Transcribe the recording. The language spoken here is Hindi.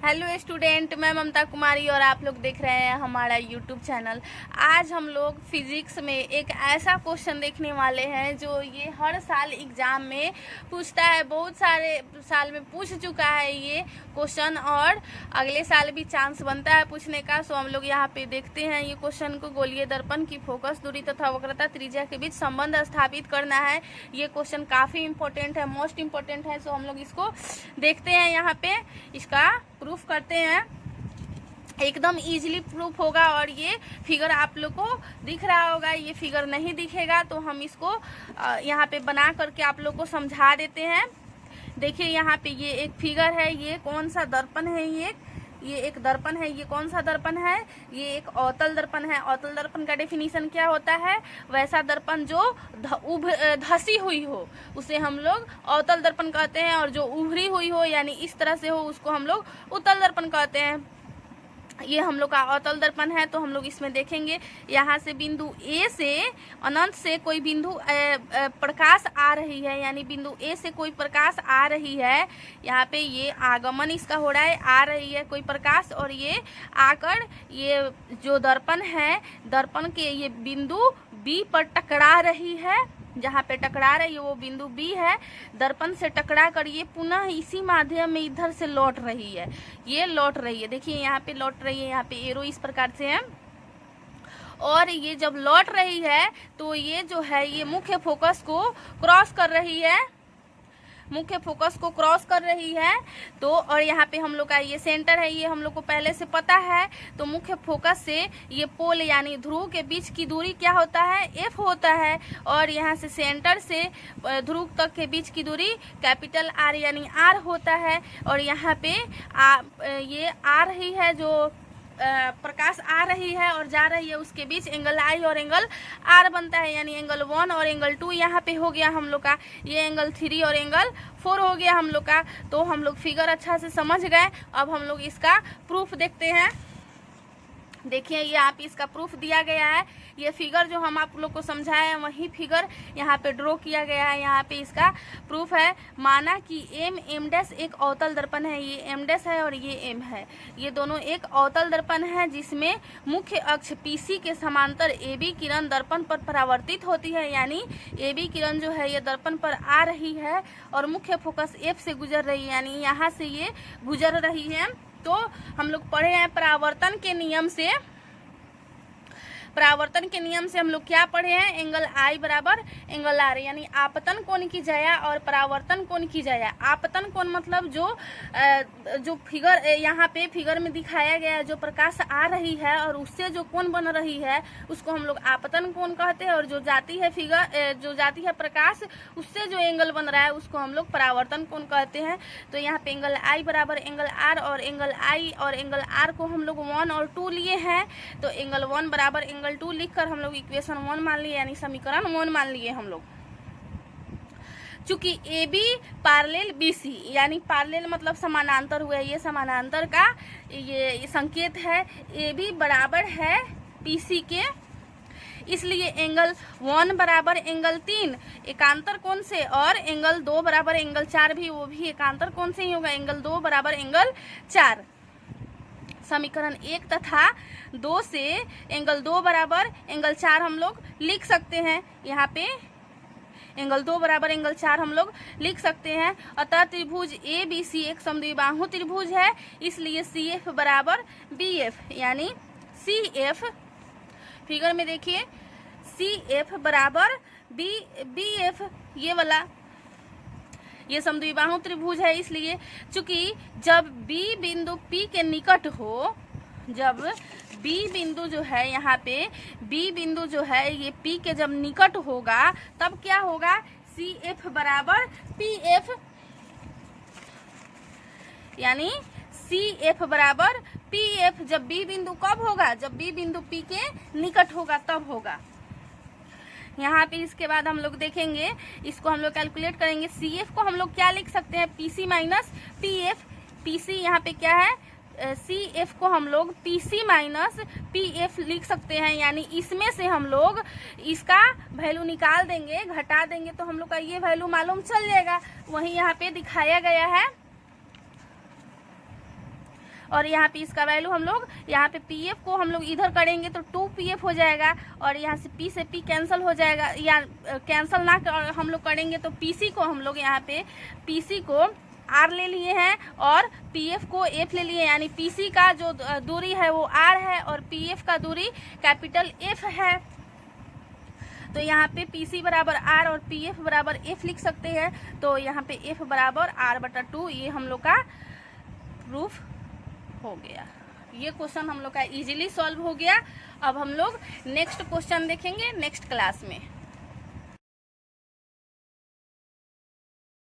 हेलो स्टूडेंट, मैं ममता कुमारी और आप लोग देख रहे हैं हमारा यूट्यूब चैनल। आज हम लोग फिजिक्स में एक ऐसा क्वेश्चन देखने वाले हैं जो ये हर साल एग्जाम में पूछता है। बहुत सारे साल में पूछ चुका है ये क्वेश्चन और अगले साल भी चांस बनता है पूछने का। सो हम लोग यहाँ पे देखते हैं ये क्वेश्चन को। गोलीय दर्पण की फोकस दूरी तथा वक्रता त्रिज्या के बीच संबंध स्थापित करना है। ये क्वेश्चन काफ़ी इंपॉर्टेंट है, मोस्ट इम्पोर्टेंट है। सो हम लोग इसको देखते हैं। यहाँ पे इसका प्रूफ करते हैं। एकदम इजीली प्रूफ होगा और ये फिगर आप लोग को दिख रहा होगा। ये फिगर नहीं दिखेगा तो हम इसको यहाँ पे बना करके आप लोग को समझा देते हैं। देखिए यहाँ पे ये एक फिगर है। ये कौन सा दर्पण है? ये एक दर्पण है। ये कौन सा दर्पण है? ये एक अवतल दर्पण है। अवतल दर्पण का डेफिनेशन क्या होता है? वैसा दर्पण जो धसी हुई हो उसे हम लोग अवतल दर्पण कहते हैं, और जो उभरी हुई हो यानी इस तरह से हो उसको हम लोग उत्तल दर्पण कहते हैं। ये हम लोग का अवतल दर्पण है। तो हम लोग इसमें देखेंगे यहाँ से बिंदु ए से अनंत से कोई बिंदु प्रकाश आ रही है, यानी बिंदु ए से कोई प्रकाश आ रही है। यहाँ पे ये आगमन इसका हो रहा है, आ रही है कोई प्रकाश, और ये आकर ये जो दर्पण है, दर्पण के ये बिंदु बी पर टकरा रही है। जहाँ पे टकरा रही है वो बिंदु बी है। दर्पण से टकरा कर ये पुनः इसी माध्यम में इधर से लौट रही है। ये लौट रही है, देखिए यहाँ पे लौट रही है। यहाँ पे एरो इस प्रकार से है। और ये जब लौट रही है तो ये जो है ये मुख्य फोकस को क्रॉस कर रही है। मुख्य फोकस को क्रॉस कर रही है। तो और यहाँ पे हम लोग का ये सेंटर है, ये हम लोग को पहले से पता है। तो मुख्य फोकस से ये पोल यानी ध्रुव के बीच की दूरी क्या होता है? एफ होता है। और यहाँ से सेंटर से ध्रुव तक के बीच की दूरी कैपिटल आर यानी आर होता है। और यहाँ पे ये आ रही है, जो प्रकाश आ रही है और जा रही है, उसके बीच एंगल आई और एंगल आर बनता है, यानी एंगल 1 और एंगल 2 यहाँ पे हो गया हम लोग का। ये एंगल 3 और एंगल 4 हो गया हम लोग का। तो हम लोग फिगर अच्छा से समझ गए। अब हम लोग इसका प्रूफ देखते हैं। देखिए ये आप इसका प्रूफ दिया गया है। ये फिगर जो हम आप लोग को समझाए हैं वही फिगर यहाँ पे ड्रॉ किया गया है। यहाँ पे इसका प्रूफ है। माना कि एम डैश एक अवतल दर्पण है। ये एम डैश है और ये एम है। ये दोनों एक अवतल दर्पण है जिसमें मुख्य अक्ष पीसी के समांतर एबी किरण दर्पण पर परावर्तित होती है। यानी एबी किरण जो है ये दर्पण पर आ रही है और मुख्य फोकस एफ से गुजर रही है, यानी यहाँ से ये गुजर रही है। तो हम लोग पढ़े हैं परावर्तन के नियम से। परावर्तन के नियम से हम लोग क्या पढ़े हैं? एंगल आई बराबर एंगल आर, यानी आपतन कोण की जया और परावर्तन कोण की जया। आपतन कोण मतलब जो फिगर यहाँ पे फिगर में दिखाया गया है, जो प्रकाश आ रही है और उससे जो कोण बन रही है उसको हम लोग आपतन कोण कहते हैं। और जो जाती है फिगर, जो जाती है प्रकाश, उससे जो एंगल बन रहा है उसको हम लोग परावर्तन कोण कहते हैं। तो यहाँ पे एंगल आई बराबर एंगल आर, और एंगल आई और एंगल आर को हम लोग 1 और 2 लिए हैं। तो एंगल 1 बराबर एंगल 2 लिखकर हम लोग इक्वेशन 1 मान लिए, यानी समीकरण 1 मान लिए हम लोग। चूंकि A B parallel B C, यानी पैरेलल मतलब समानांतर हुआ, ये समानांतर का ये संकेत है। ए बी बराबर है पी सी के, इसलिए एंगल 1 बराबर एंगल 3 एकांतर कोण से, और एंगल 2 बराबर एंगल 4 भी, वो भी एकांतर कोण से ही होगा। एंगल 2 बराबर एंगल 4। समीकरण 1 तथा 2 से एंगल 2 बराबर एंगल 4 हम लोग लिख सकते हैं। यहाँ पे एंगल 2 बराबर एंगल 4 हम लोग लिख सकते हैं। अतः त्रिभुज ए बी सी एक समद्विबाहु त्रिभुज है, इसलिए सी एफ बराबर बी एफ, यानी सी एफ फिगर में देखिए सी एफ बराबर बी एफ, ये वाला ये समद्विबाहु त्रिभुज है। इसलिए चूंकि जब B बिंदु P के निकट हो, जब B बिंदु जो है यहाँ पे B बिंदु जो है ये P के जब निकट होगा तब क्या होगा? CF बराबर PF, यानी CF बराबर PF। जब B बिंदु कब होगा? जब B बिंदु P के निकट होगा तब होगा। यहाँ पे इसके बाद हम लोग देखेंगे, इसको हम लोग कैलकुलेट करेंगे। CF को हम लोग क्या लिख सकते हैं? PC minus PF। PC यहाँ पे क्या है? CF को हम लोग PC माइनस PF लिख सकते हैं, यानी इसमें से हम लोग इसका वैल्यू निकाल देंगे, घटा देंगे तो हम लोग का ये वैल्यू मालूम चल जाएगा। वही यहाँ पे दिखाया गया है। और यहाँ पे इसका वैल्यू हम लोग यहाँ पे PF को हम लोग इधर करेंगे तो 2PF हो जाएगा, और यहाँ से P से P कैंसिल हो जाएगा, या कैंसिल ना हम लोग करेंगे तो PC को हम लोग यहाँ पे PC को R ले लिए हैं और PF को F ले लिए, यानी PC का जो दूरी है वो R है और PF का दूरी कैपिटल F है। तो यहाँ पे PC बराबर R और PF बराबर F लिख सकते हैं। तो यहाँ पे F बराबर R/2 ये हम लोग का प्रूफ हो गया। ये क्वेश्चन हम लोग का इजीली सॉल्व हो गया। अब हम लोग नेक्स्ट क्वेश्चन देखेंगे नेक्स्ट क्लास में।